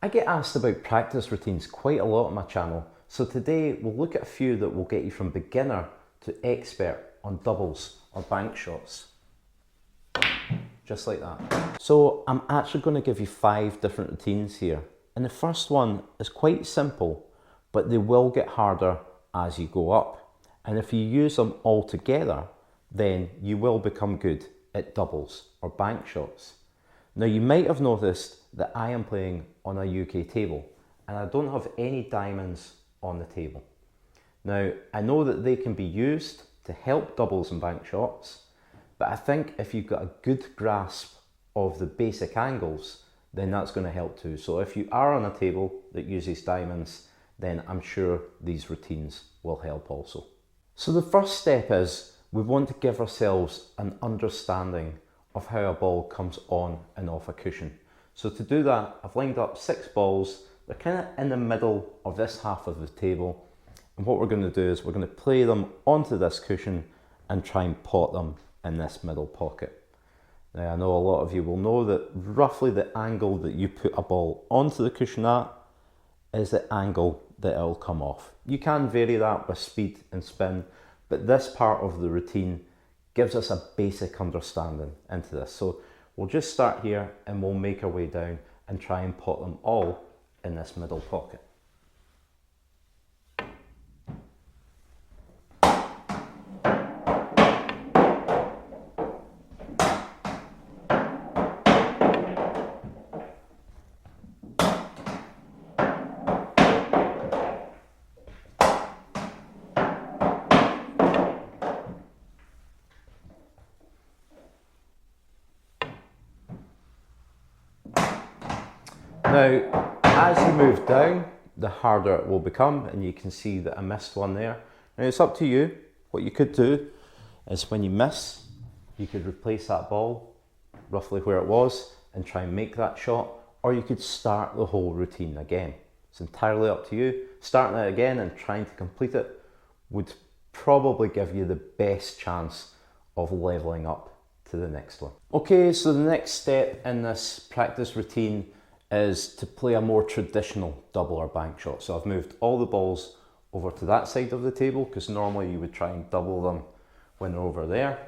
I get asked about practice routines quite a lot on my channel, so today we'll look at a few that will get you from beginner to expert on doubles or bank shots. Just like that. So I'm actually going to give you 5 different routines here. And the first one is quite simple, but they will get harder as you go up. And if you use them all together, then you will become good at doubles or bank shots. Now you might have noticed that I am playing on a UK table and I don't have any diamonds on the table. Now I know that they can be used to help doubles and bank shots, but I think if you've got a good grasp of the basic angles, then that's going to help too. So if you are on a table that uses diamonds, then I'm sure these routines will help also. So the first step is we want to give ourselves an understanding of how a ball comes on and off a cushion. So to do that, I've lined up 6 balls. They're kind of in the middle of this half of the table. And what we're going to do is we're going to play them onto this cushion and try and pot them in this middle pocket. Now I know a lot of you will know that roughly the angle that you put a ball onto the cushion at is the angle that it'll come off. You can vary that with speed and spin, but this part of the routine gives us a basic understanding into this. So we'll just start here and we'll make our way down and try and pot them all in this middle pocket. Now, as you move down, the harder it will become, and you can see that I missed one there. Now it's up to you. What you could do is when you miss, you could replace that ball roughly where it was and try and make that shot, or you could start the whole routine again. It's entirely up to you. Starting it again and trying to complete it would probably give you the best chance of leveling up to the next one. Okay, so the next step in this practice routine is to play a more traditional double or bank shot. So I've moved all the balls over to that side of the table because normally you would try and double them when they're over there.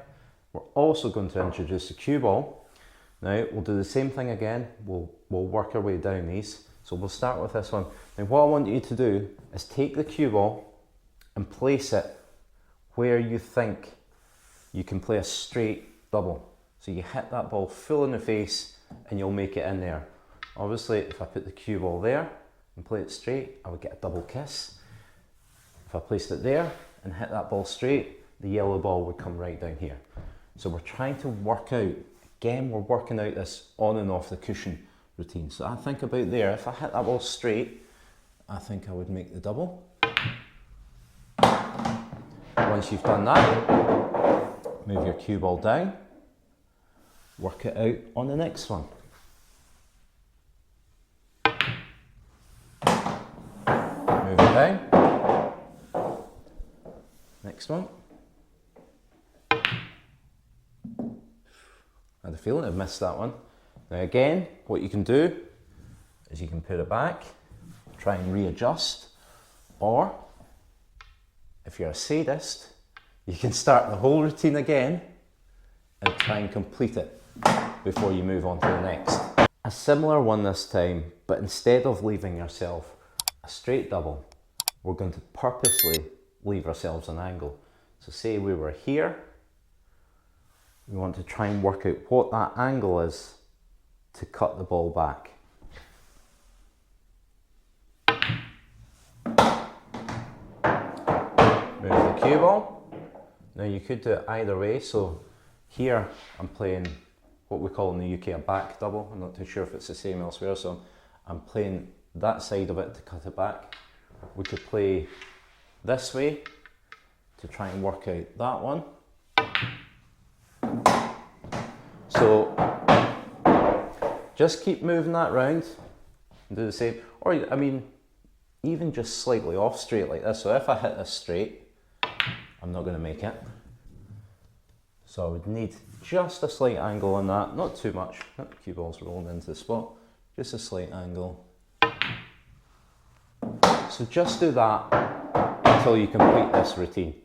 We're also going to introduce the cue ball. Now we'll do the same thing again. We'll work our way down these. So we'll start with this one. Now what I want you to do is take the cue ball and place it where you think you can play a straight double. So you hit that ball full in the face and you'll make it in there. Obviously, if I put the cue ball there and play it straight, I would get a double kiss. If I placed it there and hit that ball straight, the yellow ball would come right down here. So we're trying to work out, again, we're working out this on and off the cushion routine. So I think about there, if I hit that ball straight, I think I would make the double. Once you've done that, move your cue ball down, work it out on the next one. Move it down. Next one. I had a feeling I've missed that one. Now again, what you can do is you can put it back, try and readjust, or if you're a sadist, you can start the whole routine again and try and complete it before you move on to the next. A similar one this time, but instead of leaving yourself a straight double, we're going to purposely leave ourselves an angle. So say we were here, we want to try and work out what that angle is to cut the ball back. Move the cue ball. Now you could do it either way. So here I'm playing what we call in the UK a back double. I'm not too sure if it's the same elsewhere, so I'm playing that side of it to cut it back. We could play this way to try and work out that one. So just keep moving that round and do the same. Or I mean, even just slightly off straight like this. So if I hit this straight, I'm not going to make it. So I would need just a slight angle on that, not too much. The cue ball's rolling into the spot, just a slight angle. So just do that until you complete this routine.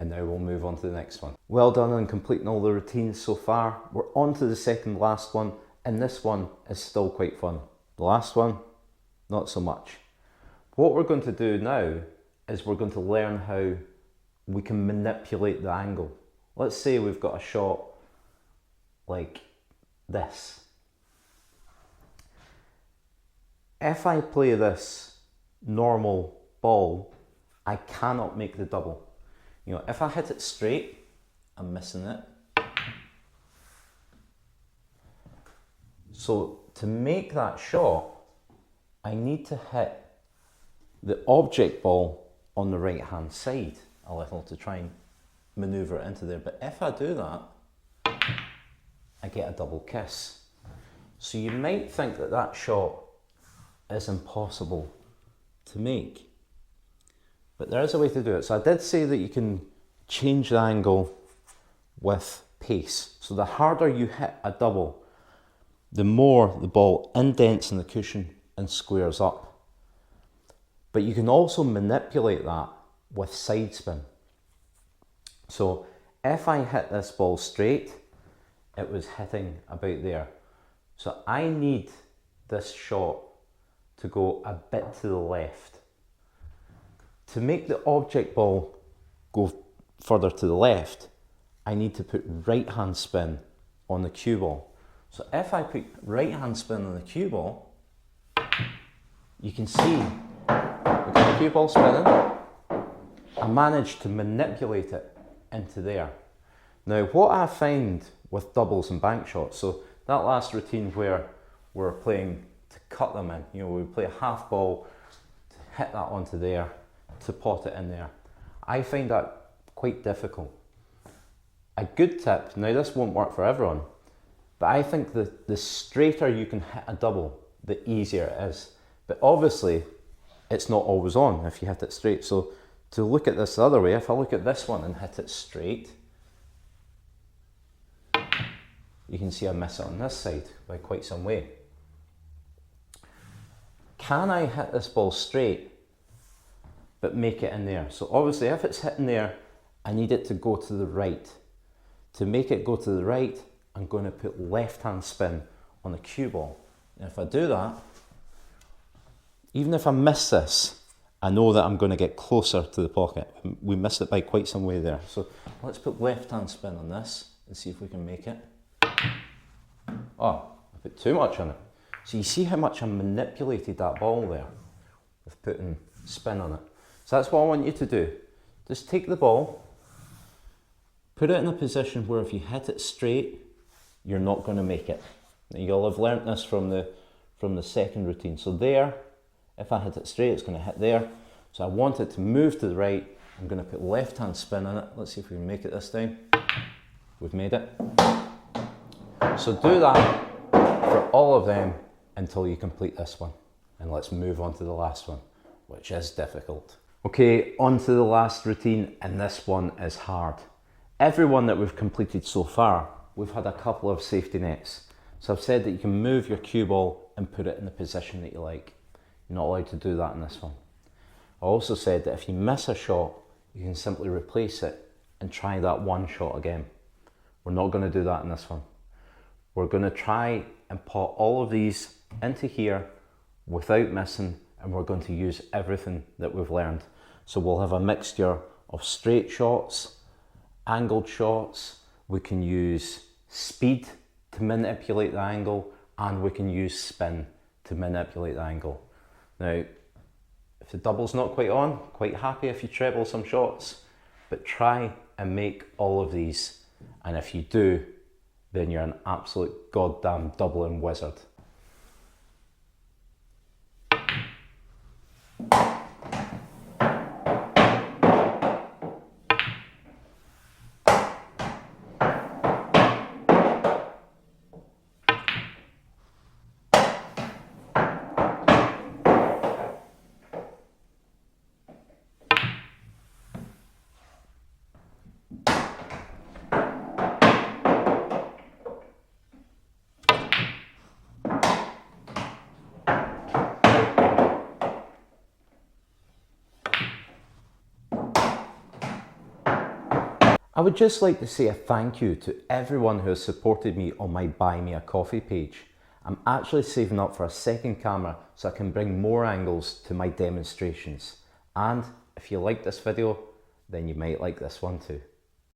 And now we'll move on to the next one. Well done on completing all the routines so far. We're on to the second last one, and this one is still quite fun. The last one, not so much. What we're going to do now is we're going to learn how we can manipulate the angle. Let's say we've got a shot like this. If I play this normal ball, I cannot make the double. You know, if I hit it straight, I'm missing it. So to make that shot, I need to hit the object ball on the right hand side a little to try and maneuver it into there. But if I do that, I get a double kiss. So you might think that that shot is impossible to make, but there is a way to do it. So I did say that you can change the angle with pace. So the harder you hit a double, the more the ball indents in the cushion and squares up. But you can also manipulate that with side spin. So if I hit this ball straight, it was hitting about there. So I need this shot to go a bit to the left. To make the object ball go further to the left, I need to put right hand spin on the cue ball. So if I put right hand spin on the cue ball, you can see with the cue ball spinning, I managed to manipulate it into there. Now what I find with doubles and bank shots, so that last routine where we're playing to cut them in, you know, we play a half ball to hit that onto there, to pot it in there. I find that quite difficult. A good tip, now this won't work for everyone, but I think the straighter you can hit a double, the easier it is. But obviously, it's not always on if you hit it straight. So to look at this the other way, if I look at this one and hit it straight, you can see I miss it on this side by quite some way. Can I hit this ball straight but make it in there? So obviously if it's hitting there, I need it to go to the right. To make it go to the right, I'm going to put left hand spin on the cue ball. And if I do that, even if I miss this, I know that I'm going to get closer to the pocket. We missed it by quite some way there. So let's put left hand spin on this and see if we can make it. Oh, I put too much on it. So you see how much I manipulated that ball there with putting spin on it. So that's what I want you to do. Just take the ball, put it in a position where if you hit it straight, you're not going to make it. Now, you'll have learnt this from the second routine. So there, if I hit it straight, it's going to hit there. So I want it to move to the right. I'm going to put left hand spin on it. Let's see if we can make it this time. We've made it. So do that for all of them until you complete this one. And let's move on to the last one, which is difficult. Okay, on to the last routine, and this one is hard. Every one that we've completed so far, we've had a couple of safety nets. So I've said that you can move your cue ball and put it in the position that you like. You're not allowed to do that in this one. I also said that if you miss a shot, you can simply replace it and try that one shot again. We're not going to do that in this one. We're going to try and pot all of these into here without missing, and we're going to use everything that we've learned. So we'll have a mixture of straight shots, angled shots, we can use speed to manipulate the angle, and we can use spin to manipulate the angle. Now, if the double's not quite on, quite happy if you treble some shots, but try and make all of these. And if you do, then you're an absolute goddamn doubling wizard. I would just like to say a thank you to everyone who has supported me on my Buy Me a Coffee page. I'm actually saving up for a second camera so I can bring more angles to my demonstrations. And if you like this video, then you might like this one too.